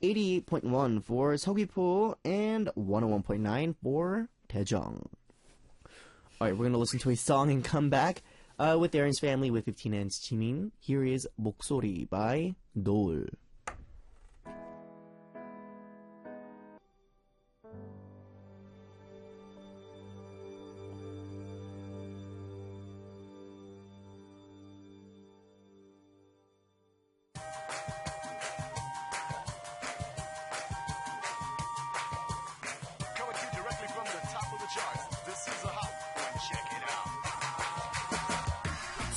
88.1 for 서귀포, and 101.9 for Daejeong. Alright, we're gonna listen to a song and come back with Aron's family with 15N's Jimin. Here is 목소리 by 노을.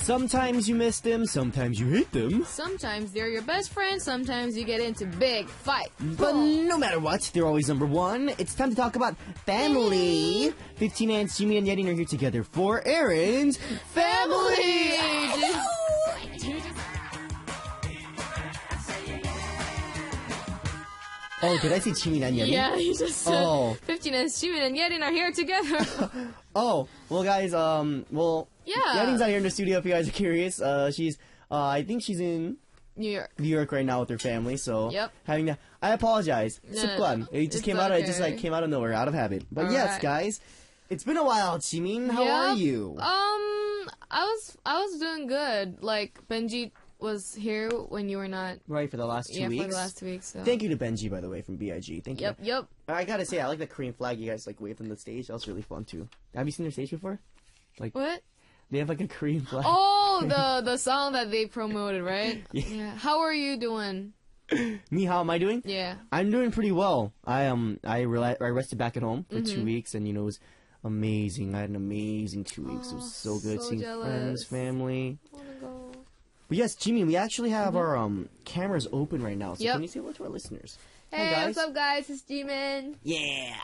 Sometimes you miss them, sometimes you hate them. Sometimes they're your best friends, sometimes you get into big fight. But no matter what, they're always number one. It's time to talk about family. 15N's Jimin and Yerin are here together for Aron's family. Oh, did I say Jimin and Yerin? Yeah, you just said 15N's Jimin and Yerin are here together. Oh, well guys, yeah. Yerin's not here in the studio if you guys are curious. She's, I think she's in New York right now with her family, so yep. having that, I apologize. 습관. It just came out. Okay. It just like came out of nowhere, out of habit. But All yes, right. guys, it's been a while. Jimin, how are you? I was doing good. Like Benji was here when you were not. Right, for the last 2 weeks. Yeah, for the last 2 weeks. So. Thank you to Benji, by the way, from BIG. Thank you. Yep. I gotta say, I like the Korean flag you guys like waved on the stage. That was really fun too. Have you seen their stage before? Like What? They have like a Korean flag. Oh, the song that they promoted, right? Yeah. How are you doing? Me, how am I doing? Yeah. I'm doing pretty well. I rested back at home for 2 weeks, and it was amazing. I had an amazing 2 weeks. It was so good so seeing jealous. friends, family. I wanna go. But yes, Jimin, we actually have our cameras open right now. So Yep. can you say hello to our listeners? Hey, Hi, guys. what's up, guys? It's Jimin. Yeah.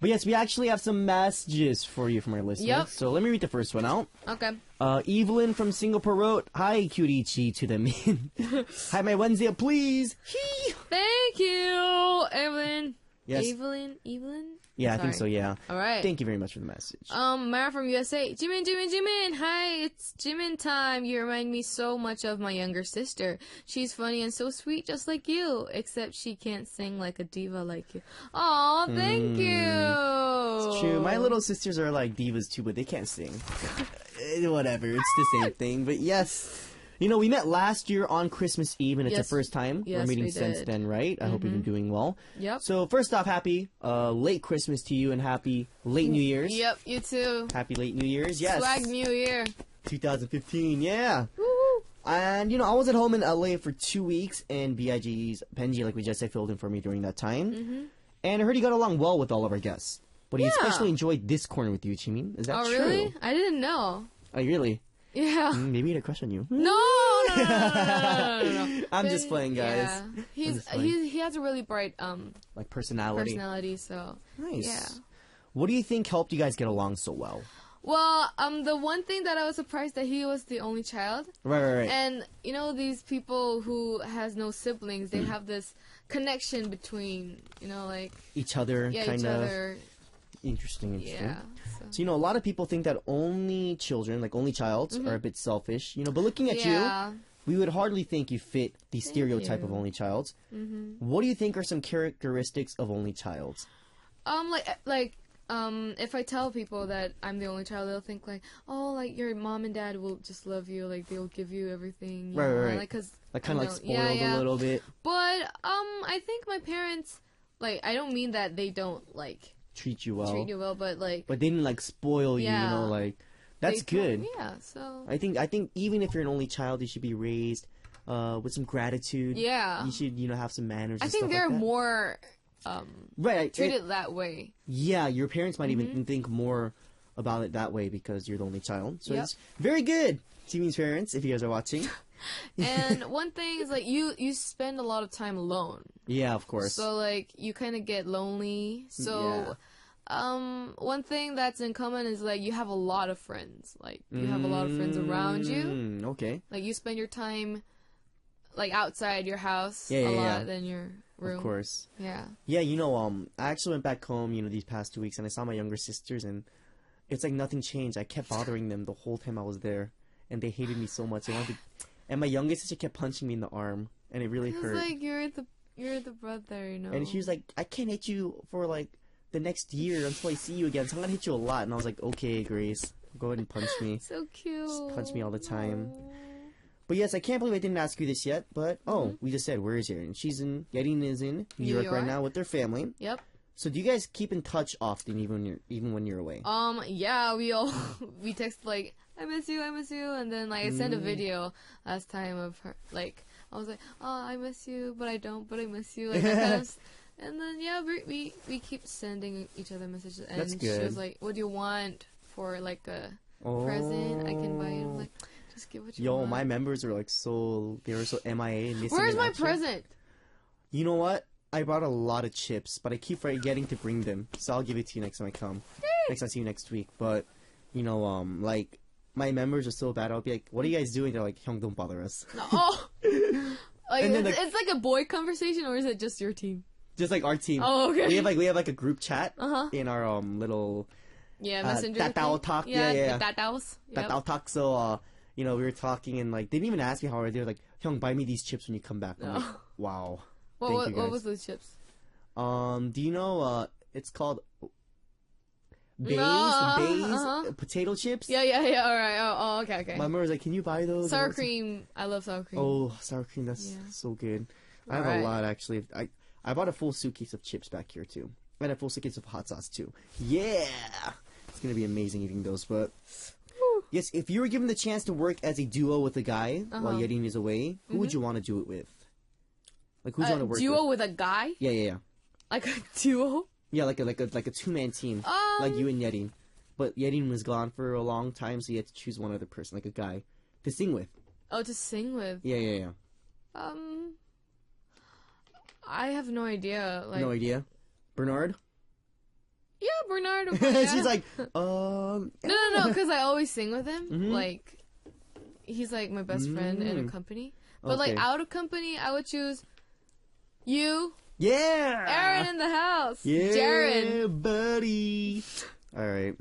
But yes, we actually have some messages for you from our listeners. Yep. So let me read the first one out. Okay. Evelyn from Singapore wrote, "Hi, cutie chi to the min. Hi, my Wednesday, please." Hee. Thank you, Evelyn. Yes. Evelyn? Yeah, I think so, yeah. All right. Thank you very much for the message. Mara from USA. Jimin. Hi, it's Jimin time. You remind me so much of my younger sister. She's funny and so sweet, just like you. Except she can't sing like a diva like you. Aw, thank you. It's true. My little sisters are like divas too, but they can't sing. Whatever, it's the same thing. But yes, you know, we met last year on Christmas Eve, and it's the first time we're meeting we since did. then, right? I hope you've been doing well. Yep. So first off, happy late Christmas to you, and happy late New Year's. Yep, you too. Happy late New Year's. Yes. Swag New Year. 2015. Yeah. Woo-hoo. And, you know, I was at home in LA for 2 weeks, and BIG's Benji, like we just said, filled in for me during that time. And I heard he got along well with all of our guests. But he especially enjoyed this corner with you, Jimin. Is that true? Oh, really? I didn't know. Oh, really? Yeah. Maybe he had a crush on you. No. I'm just playing, guys. Yeah. He has a really bright Like personality. So Nice. yeah. What do you think helped you guys get along so well? Well, the one thing that I was surprised that he was the only child. Right. And you know these people who has no siblings, they have this connection between, you know, like Each other, each kind of. other. Interesting. Yeah. So, you know, a lot of people think that only children, like only childs, are a bit selfish. You know, but looking at you, we would hardly think you fit the stereotype of only childs. What do you think are some characteristics of only childs? If I tell people that I'm the only child, they'll think like, oh, like your mom and dad will just love you, like they'll give you everything, you know? Right. Like, cause Like kind of like spoiled a little bit. But I think my parents, like, I don't mean that they don't like treat you well, but like, but they didn't like spoil you. You know, like that's good. Yeah. So I think even if you're an only child, you should be raised with some gratitude. Yeah. You should have some manners. I and think stuff they're like that. more treated that way. Yeah, your parents might even think more about it that way because you're the only child. So Yep. it's very good. Jimin's parents, if you guys are watching. And one thing is like you spend a lot of time alone. Yeah, of course. So like you kind of get lonely. So one thing that's in common is like you have a lot of friends. Like you have a lot of friends around you. Okay. Like you spend your time like outside your house Yeah, a yeah, lot than your room. Of course. Yeah. Yeah, I actually went back home, these past 2 weeks, and I saw my younger sisters, and it's like nothing changed. I kept bothering them the whole time I was there, and they hated me so much. And my youngest sister kept punching me in the arm, and it really hurt. It's like You're the brother, you know. And she was like, I can't hit you for like the next year until I see you again, so I'm gonna hit you a lot. And I was like, okay, Grace, go ahead and punch me. So cute. Just punch me all the time. But yes, I can't believe I didn't ask you this yet, but we just said, where is Erin? Yerin is in New York right now with their family. Yep. So do you guys keep in touch often, even when you're away? Yeah, we text like, I miss you, and then like I sent a video last time of her, like, I was like, oh, I miss you, but I don't, but I miss you, like that kind of. And then yeah, we keep sending each other messages, and That's good. she was like, what do you want for like a present? I can buy it. I'm like, just give what you want. Yo, my members are like they were so MIA. Missing Where's my action. present? You know what? I brought a lot of chips, but I keep forgetting to bring them. So I'll give it to you next time I come. Next time I see you next week. But, you know, like, my members are so bad. I'll be like, what are you guys doing? They're like, Hyung, don't bother us. Oh! Like, it's like a boy conversation, or is it just your team? Just like our team. Oh, okay. We have like a group chat in our little... Yeah, messenger Tatao talk. Yeah. Tataos. Tatao talk. So, you know, we were talking and like, they didn't even ask me how I did. They were like, Hyung, buy me these chips when you come back. I'm like, wow. What was those chips? Do you know, it's called Bays potato chips? Yeah, alright. Oh, okay. My mother was like, can you buy those? Sour cream. I love sour cream. Oh, sour cream, that's so good. I have a lot, actually. I bought a full suitcase of chips back here, too. And a full suitcase of hot sauce, too. Yeah! It's gonna be amazing eating those, but... Yes, if you were given the chance to work as a duo with a guy while Yerin is away, who would you want to do it with? Like, who do you want to work with? Duo with a guy? Yeah. Like a duo? Yeah, like a two-man team, like you and Yerin. But Yerin was gone for a long time, so you had to choose one other person, like a guy, to sing with. Oh, to sing with? Yeah. I have no idea. Like... No idea? Bernard? Yeah, Bernard. She's like, No, because I always sing with him. Like, he's like my best friend in a company. But like out of company, I would choose you. Yeah! Aron in the house. Yeah, Jaren. buddy. Alright.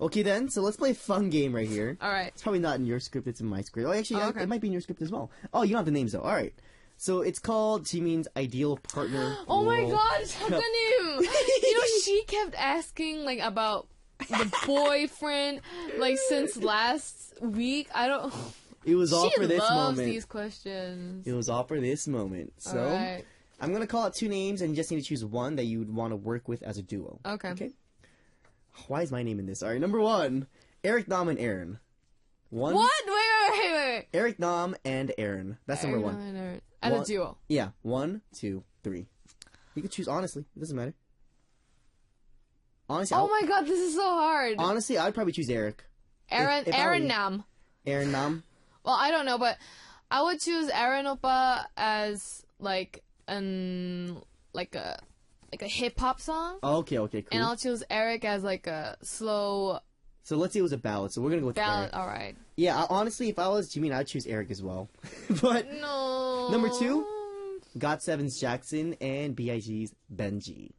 Okay then, so let's play a fun game right here. Alright. It's probably not in your script, it's in my script. Oh, actually, it might be in your script as well. Oh, you don't have the names though. Alright. So it's called Jimin's Ideal Partner. Oh my god, 잠깐님! You know, she kept asking like about the boyfriend like since last week. It was all for this moment. She loves moment. these questions. It was all for this moment. So, I'm going to call out two names, and you just need to choose one that you would want to work with as a duo. Okay. Why is my name in this? All right, number one, Eric, Nam, and Aron. What? Wait. Eric, Nam, and Aron. That's number one. Nam and Aron. As a duo. Yeah. 1, 2, 3. You can choose honestly. It doesn't matter. Honestly. Oh my god, this is so hard. Honestly, I'd probably choose Eric. Aron Nam. Aron Nam? Well, I don't know, but I would choose Aron Oppa as like a hip hop song. Okay, cool. And I'll choose Eric as like a slow. So let's say it was a ballad. So we're gonna go with ballad. Eric. All right. Yeah, honestly, if I was Jimin, I'd choose Eric as well. But no. Number 2, GOT7's Jackson and B.I.G's Benji.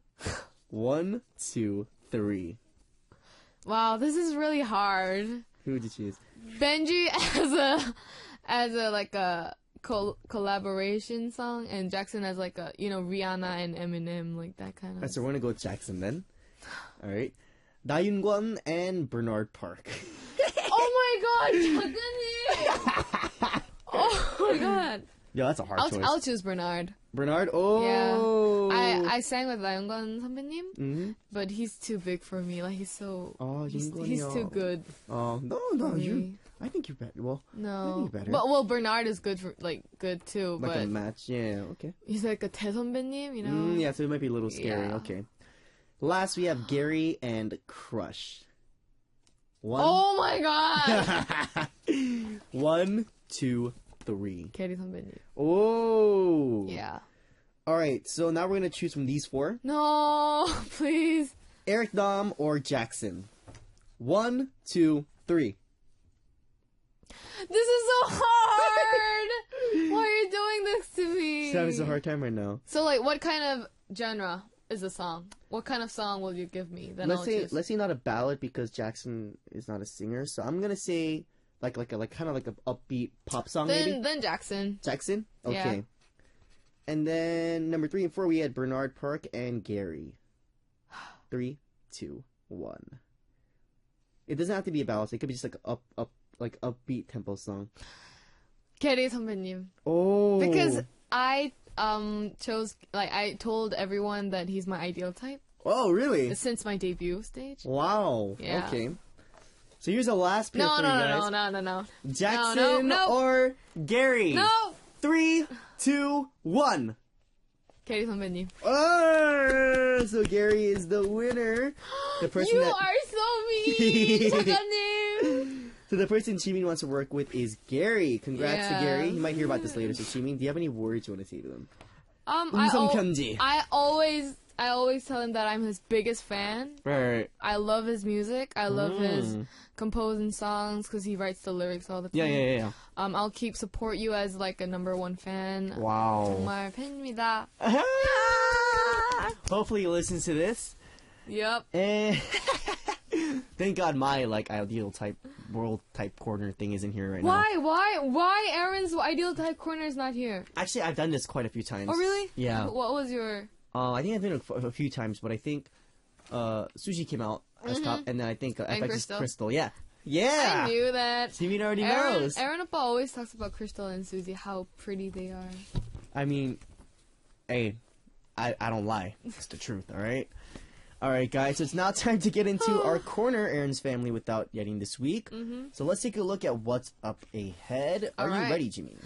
1, 2, 3. Wow, this is really hard. Who would you choose? Benji as a like a collaboration song, and Jackson as like a Rihanna and Eminem, like that kind of. Alright, so we're gonna go with Jackson then. All right, Daeun and Bernard Park. Oh my god, Oh my god. Yo, that's a hard choice. I'll choose Bernard. Bernard? Oh. Yeah. I sang with Daeun 선배님, but he's too big for me. Like he's so. Oh, he's too good. Oh no, you. I think you're better. Well, no. I think you're better. But Bernard is good too. Like but a match, yeah. Okay. He's like a 태 선배님, you know. Yeah, so it might be a little scary. Yeah. Okay. Last we have Gary and Crush. 1. Oh my god. 1, 2, 3. Gary 선배님. Oh. Yeah. All right, so now we're gonna choose from these 4. No, please. Eric, Nam, or Jackson. 1, 2, 3. This is so hard. Why are you doing this to me? She's having a hard time right now. So, like, what kind of genre is the song? What kind of song will you give me? Then let's say not a ballad because Jackson is not a singer. So I'm gonna say like kind of like an upbeat pop song. Then Jackson. Jackson. Okay. Yeah. And then number 3 and 4, we had Bernard Park and Gary. 3, 2, 1. It doesn't have to be a ballad. It could be just like upbeat tempo song. Gary 선배님. Oh. Because I I told everyone that he's my ideal type. Oh, really? Since my debut stage. Wow. Yeah. Okay. So here's the last pair for you guys. No. Jackson or Gary? No. 3, 2, 1. Gary 선배님. Oh, so Gary is the winner. The person you are so mean. 작가님. So the person Jimin wants to work with is Gary. Congrats to Gary. You might hear about this later. So Jimin, do you have any words you want to say to him? I always tell him that I'm his biggest fan. Right. I love his music. I love his composing songs because he writes the lyrics all the time. Yeah. I'll keep support you as like a #1 fan. Wow. 정말 팬입니다. Hopefully he listens to this. Yep. And thank God my ideal type world type corner thing isn't here right now. Why Aaron's ideal type corner is not here? Actually, I've done this quite a few times. Oh really? Yeah. What was your? I think I've been a few times, but I think Sushi came out as top, and then I think FX is Crystal. Yeah. I knew that. Jimin already knows. Aaron Oppa always talks about Crystal and Suzy, how pretty they are. I mean, hey, I don't lie. It's the truth, alright? Alright, guys, so it's now time to get into our corner, Aaron's family without Yetting this week. So let's take a look at what's up ahead. Are you ready, Jimin?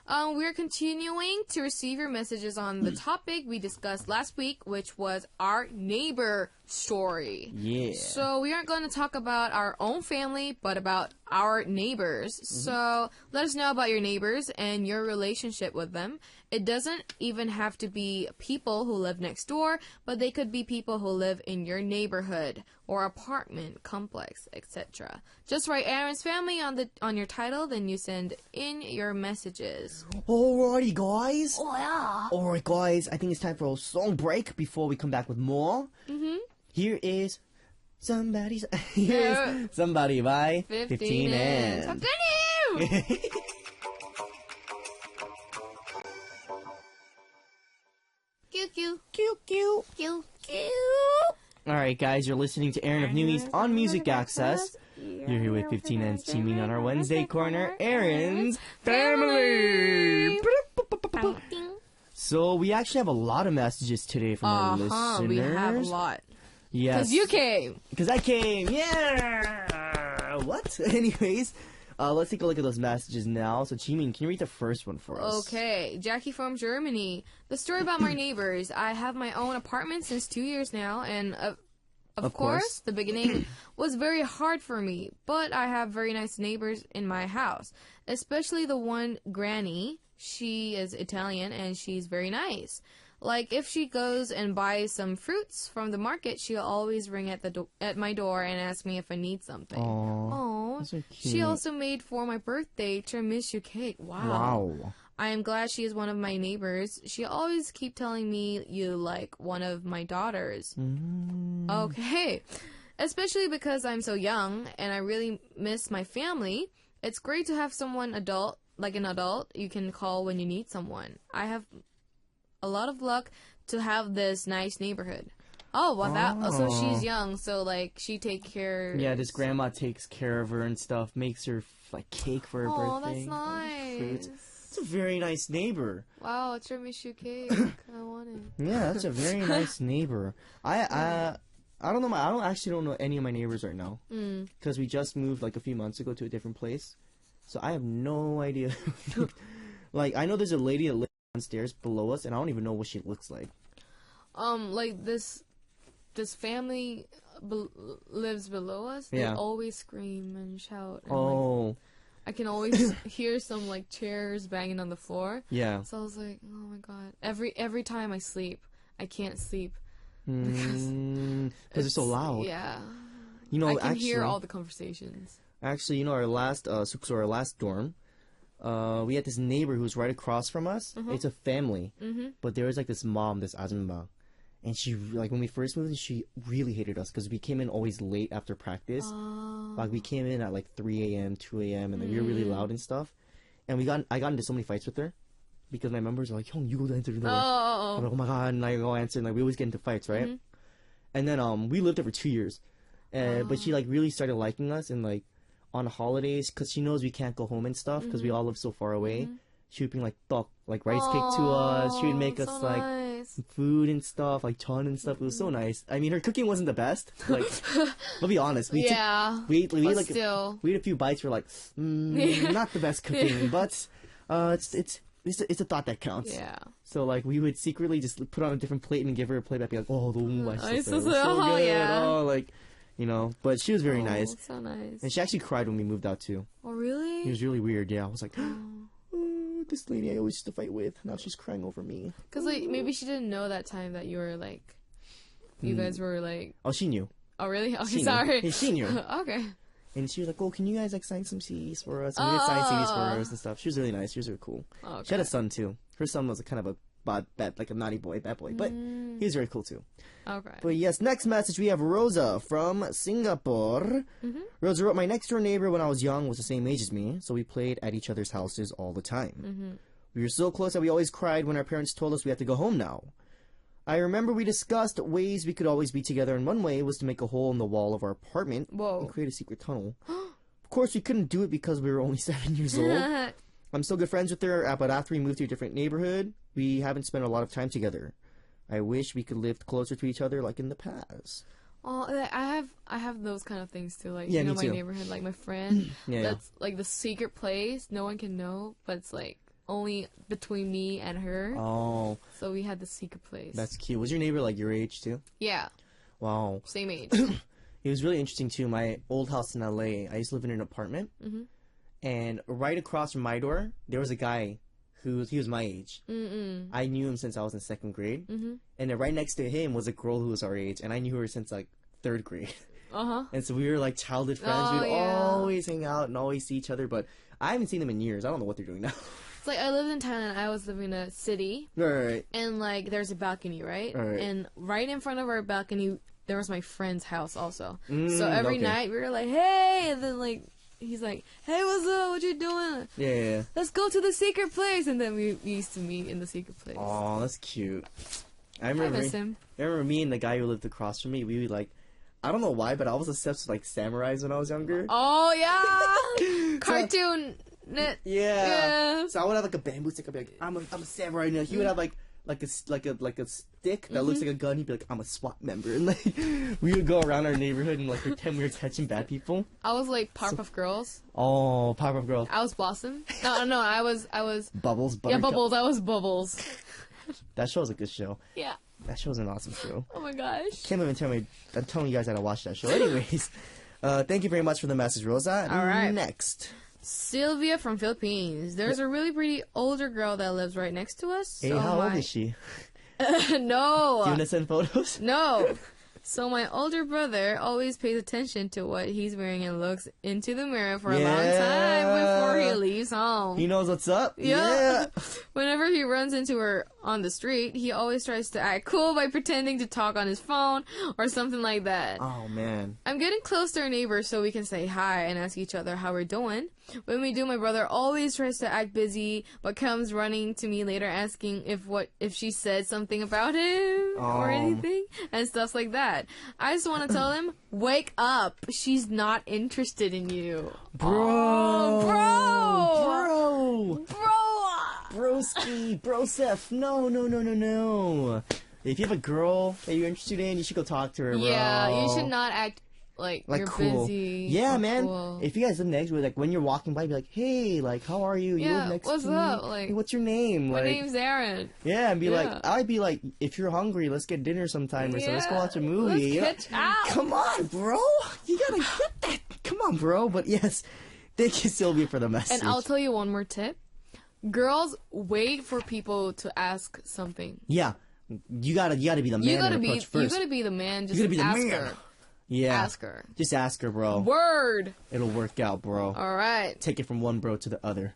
We're continuing to receive your messages on the topic we discussed last week, which was our neighbor story. Yeah. So we aren't going to talk about our own family, but about our neighbors. So let us know about your neighbors and your relationship with them. It doesn't even have to be people who live next door, but they could be people who live in your neighborhood or apartment complex, etc. Just write Aaron's family on your title, then you send in your messages. Alrighty, guys. Oh yeah. Alright, guys. I think it's time for a song break before we come back with more. Here is Somebody by 15 and. Alright, guys, you're listening to Aaron of New East on Music Access. You're here with 15 N's Jimin on our Wednesday corner, Aaron's Family. So we actually have a lot of messages today from our listeners. We have a lot. Yes. Because you came. Because I came. Yeah. What? Anyways, let's take a look at those messages now. So, Jimin, can you read the first one for us? Okay. Jackie from Germany. The story about my neighbors. I have my own apartment since 2 years now, and of course, the beginning was very hard for me. But I have very nice neighbors in my house, especially the one Granny. She is Italian, and she's very nice. Like, if she goes and buys some fruits from the market, she'll always ring at my door and ask me if I need something. Aww. That's so cute. She also made for my birthday tiramisu cake. Wow. I am glad she is one of my neighbors. She always keep telling me you like one of my daughters. Okay. Especially because I'm so young and I really miss my family. It's great to have someone adult, like an adult, you can call when you need someone. I have a lot of luck to have this nice neighborhood. Oh, well, so she's young, so, like, she take care... Yeah, this grandma takes care of her and stuff, makes her, like, cake for her birthday. Oh, that's nice. Fruits. It's a very nice neighbor. Wow, tiramisu cake. I want it. Yeah, that's a very nice neighbor. I don't know. I don't know any of my neighbors right now. Because we just moved, like, a few months ago to a different place. So I have no idea. Like, I know there's a lady that lives downstairs below us, and I don't even know what she looks like. Like, this family lives below us. They always scream and shout. And, like, I can always hear some, like, chairs banging on the floor. Yeah. So I was like, oh my god. Every time I sleep, I can't sleep. Because they're so loud. Yeah. You know, I can hear all the conversations. Actually, you know, our last our last dorm, we had this neighbor who was right across from us. It's a family, but there was like this mom, this Azumba, and she, like, when we first moved in, she really hated us because we came in always late after practice. Like, we came in at like 3 a.m., 2 a.m., and then we were really loud and stuff. And I got into so many fights with her. because my members are like, "Hyung, you go to answer the door." Oh. I'm like, "Oh my god!" And I go answer, and like we always get into fights, right? Mm-hmm. And then we lived there for 2 years, but she like really started liking us, and like on holidays, because she knows we can't go home and stuff because we all live so far away. She would bring like tok, like rice cake to us. She would make us like food and stuff, like chon and stuff. It was so nice. I mean, her cooking wasn't the best. Like, I'll be honest. We ate a few bites. We're like, not the best cooking, but it's a thought that counts. Yeah. So like we would secretly just put on a different plate and give her a plate back. Be like, oh, the so good. Oh, like. You know, but she was very nice. So nice. And she actually cried when we moved out too. Oh, really? It was really weird. Yeah, I was like, oh, this lady I always used to fight with. Now she's crying over me. Because like maybe she didn't know that time that you were like, you guys were like. Oh, she knew. Oh, really? Okay, sorry. Yeah, she knew. Okay. And she was like, "Oh, can you guys like sign some CDs for us?" And we did sign CDs for us and stuff. She was really nice. She was really cool. Okay. She had a son too. Her son was kind of a bad, like a naughty boy, bad boy, but he was very cool too. Okay. But yes, next message we have Rosa from Singapore. Rosa wrote, "My next door neighbor when I was young was the same age as me, so we played at each other's houses all the time. We were so close that we always cried when our parents told us we had to go home now. I remember we discussed ways we could always be together, and one way was to make a hole in the wall of our apartment and create a secret tunnel. Of course, we couldn't do it because we were only 7 years old. I'm still good friends with her, but after we moved to a different neighborhood, we haven't spent a lot of time together. I wish we could live closer to each other like in the past." Oh, I have those kind of things too. Like, yeah, you know, me my too. neighborhood, like my friend. That's like the secret place. No one can know, but it's like only between me and her. Oh. So we had the secret place. That's cute. Was your neighbor like your age too? Yeah. Wow. Same age. It was really interesting too. My old house in LA, I used to live in an apartment. And right across from my door, there was a guy he was my age. I knew him since I was in 2nd grade. And then right next to him was a girl who was our age, and I knew her since like 3rd grade. And so we were like childhood friends. We'd always hang out and always see each other, but I haven't seen them in years. I don't know what they're doing now. It's like I lived in Thailand. I was living in a city. Right. And like there's a balcony, right? And right in front of our balcony, there was my friend's house also. So every night we were like, hey, and then like he's like, hey, what's up? What you doing? Yeah. Let's go to the secret place. And then we used to meet in the secret place. Oh, that's cute. I miss him. I remember me and the guy who lived across from me, we would like, I don't know why, but I was obsessed with like samurais when I was younger. Oh, yeah. Cartoon. Yeah. So I would have like a bamboo stick. I'd be like, I'm a samurai. And he would have like a stick that looks like a gun. He'd be like, I'm a SWAT member. And like we would go around our neighborhood and like pretend we were catching bad people. I was like Powerpuff Girls. Oh, Powerpuff Girls. I was Blossom. No, I was Bubbles. Yeah, Bubbles. I was Bubbles. That show was a good show. Yeah. That show's an awesome show. Oh my gosh. Can't even tell me. I'm telling you guys how to watch that show. Anyways, thank you very much for the message, Rosa. All right. Next. Sylvia from Philippines. There's a really pretty older girl that lives right next to us. Hey, how old is she? No. Do you want to send photos? No. So my older brother always pays attention to what he's wearing and looks into the mirror for a long time before he leaves home. He knows what's up? Yeah. Whenever he runs into her on the street, he always tries to act cool by pretending to talk on his phone or something like that. Oh, man. I'm getting close to our neighbors so we can say hi and ask each other how we're doing. When we do, my brother always tries to act busy, but comes running to me later asking if she said something about him or anything and stuff like that. I just want to tell him, wake up. She's not interested in you. Bro. Broski. Broseph. No. If you have a girl that you're interested in, you should go talk to her, bro. Yeah, you should not act like you're cool. busy. Yeah, man. Cool. If you guys live next to her, like when you're walking by, be like, hey, like, how are you? You live next what's to up? me? Like, hey, what's your name? My like, name's Aron. Yeah, and I'd be like, if you're hungry, let's get dinner sometime or something. Let's go watch a movie. Let's catch out. Come on, bro. You gotta get that. Come on, bro. But yes, thank you, Sylvia, for the message. And I'll tell you one more tip. Girls wait for people to ask something. Yeah. You gotta be the man. You gotta be the man. Just ask her. Yeah. Ask her. Just ask her, bro. Word. It'll work out, bro. All right. Take it from one bro to the other.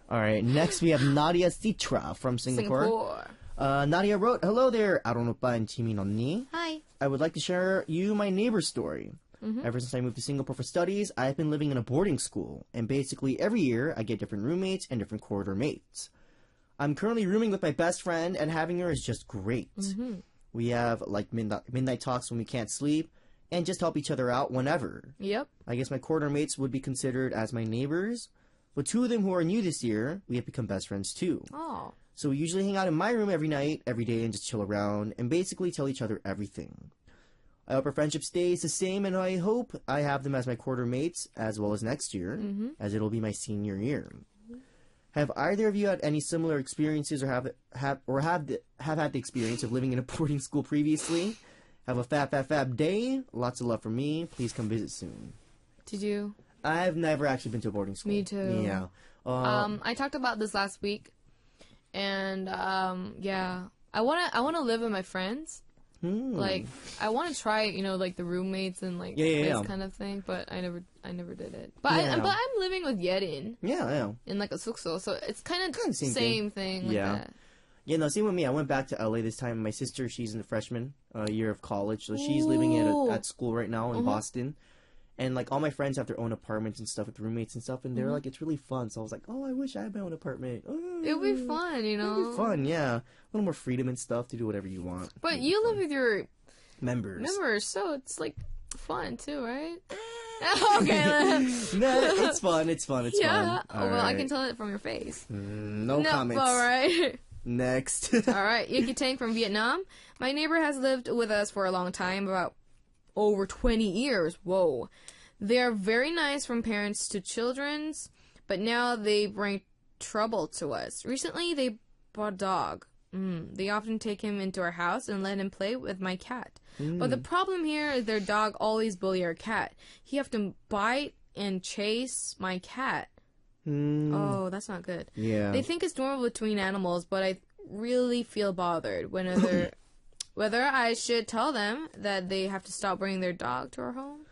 All right. Next, we have Nadia Citra from Singapore. Nadia wrote, hello there, Aron oppa and Jimin 언니. Hi. I would like to share you my neighbor story. Ever since I moved to Singapore for studies, I've been living in a boarding school. And basically every year, I get different roommates and different corridor mates. I'm currently rooming with my best friend, and having her is just great. We have, like, midnight talks when we can't sleep, and just help each other out whenever. Yep. I guess my quarter mates would be considered as my neighbors, but 2 of them who are new this year, we have become best friends too. Oh. So we usually hang out in my room every night, every day, and just chill around, and basically tell each other everything. I hope our friendship stays the same, and I hope I have them as my quarter mates, as well as next year, as it'll be my senior year. Have either of you had any similar experiences, or have had the experience of living in a boarding school previously? Have a fab day. Lots of love from me. Please come visit soon. Did you? I've never actually been to a boarding school. Me too. Yeah. I talked about this last week, and yeah, I wanna live with my friends. Like, I want to try, like the roommates and like this kind of thing, but I never did it. But I'm living with Yerin. Yeah. In like a sukso, so it's kind of same thing. Like that. Yeah, no, same with me. I went back to LA this time. My sister, she's in the freshman year of college, so she's living at school right now in Boston. And, like, all my friends have their own apartments and stuff with roommates and stuff, and they're like, it's really fun. So I was like, oh, I wish I had my own apartment. Oh, it would be fun, It would be fun, yeah. A little more freedom and stuff to do whatever you want. But you live with your members, so it's, like, fun, too, right? Okay. Nah, it's fun. It's fun. Yeah. All well, right. I can tell it from your face. No comments. All right. Next. All right. Yuki Tang from Vietnam. My neighbor has lived with us for a long time, about over 20 years. Whoa. They're very nice from parents to children's, but now they bring trouble to us. Recently, they bought a dog. They often take him into our house and let him play with my cat. But the problem here is their dog always bully our cat. He have to bite and chase my cat. Oh, that's not good. Yeah. They think it's normal between animals, but I really feel bothered whether I should tell them that they have to stop bringing their dog to our home.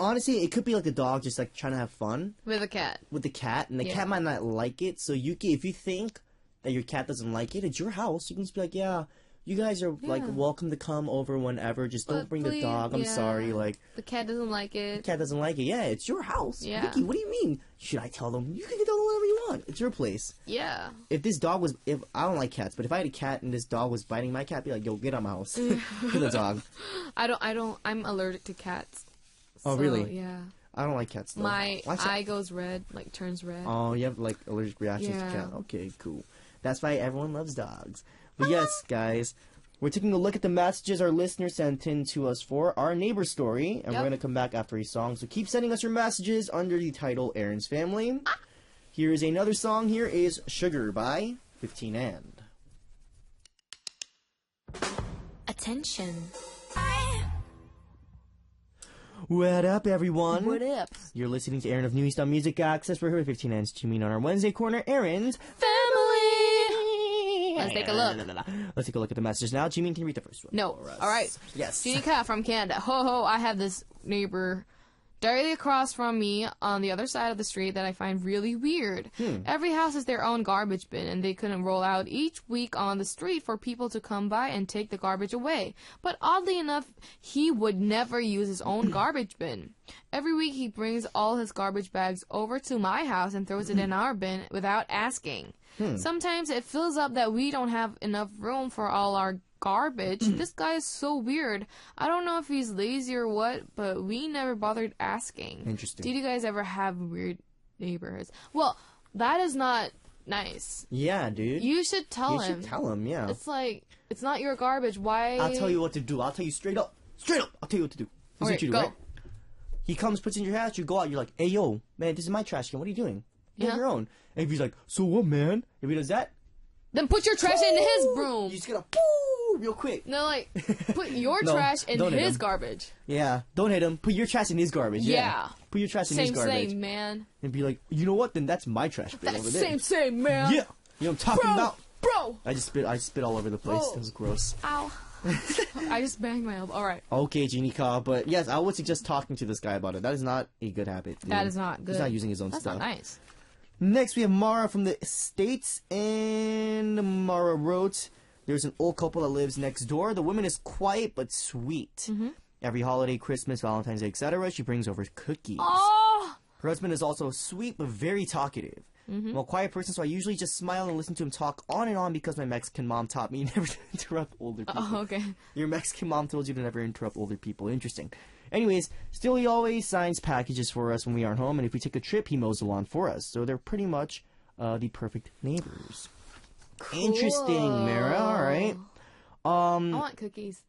Honestly, it could be like a dog just like trying to have fun with a cat. With the cat, and the cat might not like it. So Yuki, if you think that your cat doesn't like it, it's your house. You can just be like, yeah, you guys are like welcome to come over whenever. Just don't bring the dog. I'm sorry. Like the cat doesn't like it. The cat doesn't like it. Yeah, it's your house. Yeah. Yuki, what do you mean? Should I tell them? You can tell them whatever you want. It's your place. Yeah. If I don't like cats, but if I had a cat and this dog was biting my cat, I'd be like, yo, get out of my house. Get the dog. I'm allergic to cats. Oh, so, really? Yeah. I don't like cats, though. My eye goes red, like turns red. Oh, you have, like, allergic reactions to cats. Okay, cool. That's why everyone loves dogs. But yes, guys, we're taking a look at the messages our listeners sent in to us for our neighbor story, and we're going to come back after a song. So keep sending us your messages under the title Aron's Family. Here is another song. Here is Sugar by 15 and. Attention. What up, everyone? What up? You're listening to Aron of New East on Music Access. We're here with 15 Hands Jimin on our Wednesday corner. Aron's Family! Let's take a look. Let's take a look at the messages now. Jimin, can you read the first one? No. All right. Yes. Jinika from Canada. Ho, I have this neighbor directly across from me on the other side of the street that I find really weird. Every house has their own garbage bin, and they couldn't roll out each week on the street for people to come by and take the garbage away. But oddly enough, he would never use his own garbage bin. Every week he brings all his garbage bags over to my house and throws it in our bin without asking. Sometimes it fills up that we don't have enough room for all our garbage. This guy is so weird. I don't know if he's lazy or what, but we never bothered asking. Interesting. Did you guys ever have weird neighborhoods? Well, that is not nice. Yeah, dude. You should tell him. You should tell him, yeah. It's like, it's not your garbage. Why? I'll tell you what to do. I'll tell you straight up. Straight up. I'll tell you what to do. This is what you do, go. right? He comes, puts in your trash, you go out, you're like, hey, yo, man, this is my trash can. What are you doing? You have your own. And if he's like, so what, man? If he does that, then put your trash in his broom. You just gotta real quick. No, like, put your trash in his garbage. Yeah, don't hit him. Put your trash in his garbage. Yeah. Put your trash in his garbage. Same, man. And be like, you know what? Then that's my trash bin over there. Same, man. Yeah. You know what I'm talking about? Bro. I just spit all over the place. That was gross. Ow. I just banged my elbow. Alright. Okay, Jinika, but yes, I would suggest talking to this guy about it. That is not a good habit. Dude. That is not good. He's not using his own stuff. That's not nice. Next, we have Mara from the States, and Mara wrote, there's an old couple that lives next door. The woman is quiet but sweet. Every holiday, Christmas, Valentine's Day, etc., she brings over cookies. Oh! Her husband is also sweet but very talkative. I'm a quiet person, so I usually just smile and listen to him talk on and on because my Mexican mom taught me never to interrupt older people. Oh, okay. Your Mexican mom told you to never interrupt older people. Interesting. Anyways, still he always signs packages for us when we aren't home, and if we take a trip, he mows the lawn for us. So they're pretty much the perfect neighbors. Cool. Interesting, Mara. All right. I want cookies.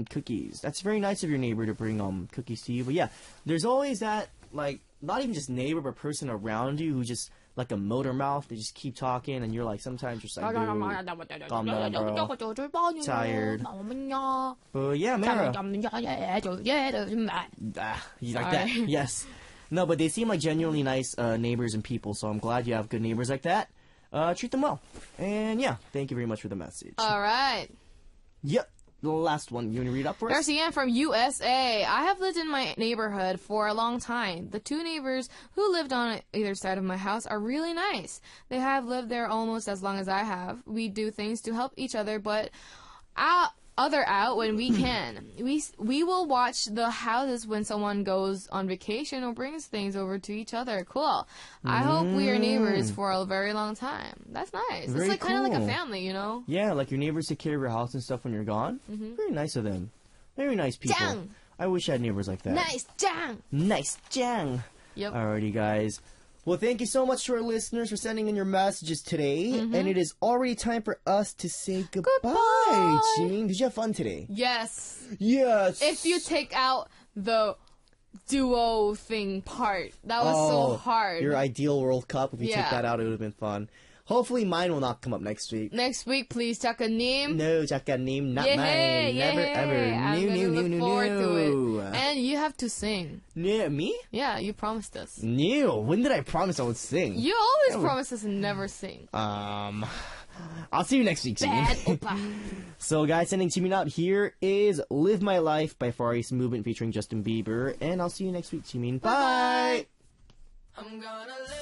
Cookies. That's very nice of your neighbor to bring cookies to you. But yeah, there's always that, like, not even just neighbor, but person around you who just, like a motor mouth, they just keep talking, and you're like, sometimes you're just like, dude, calm down, bro. Tired. But yeah, Mara. You like that? Yes. No, but they seem like genuinely nice neighbors and people, so I'm glad you have good neighbors like that. Treat them well. And yeah, thank you very much for the message. All right. Yep. The last one. You want to read up for us? Darcy Ann from USA. I have lived in my neighborhood for a long time. The two neighbors who lived on either side of my house are really nice. They have lived there almost as long as I have. We do things to help each other, but out when we can. We will watch the houses when someone goes on vacation or brings things over to each other. Cool. I hope we are neighbors for a very long time. That's nice. Very it's like cool. kind of like a family, you know? Yeah, like your neighbors take care of your house and stuff when you're gone. Very nice of them. Very nice people. Jang. I wish I had neighbors like that. Nice Jang. Nice Jang. Yep. Alrighty, guys. Well, thank you so much to our listeners for sending in your messages today. And it is already time for us to say goodbye. Jimin, did you have fun today? Yes. Yes. If you take out the duo thing part, that was so hard. Your ideal World Cup, if you take that out, it would have been fun. Hopefully mine will not come up next week. Next week, please, Chakanim. No, Chakanim, not mine. Never, ever. I'm looking forward to it. And you have to sing. No, me? Yeah, you promised us. No, when did I promise I would sing? You always promise us and never sing. I'll see you next week, Bad Jimin. oppa. So, guys, sending Jimin out here is Live My Life by Far East Movement featuring Justin Bieber. And I'll see you next week, Jimin. Bye! I'm gonna live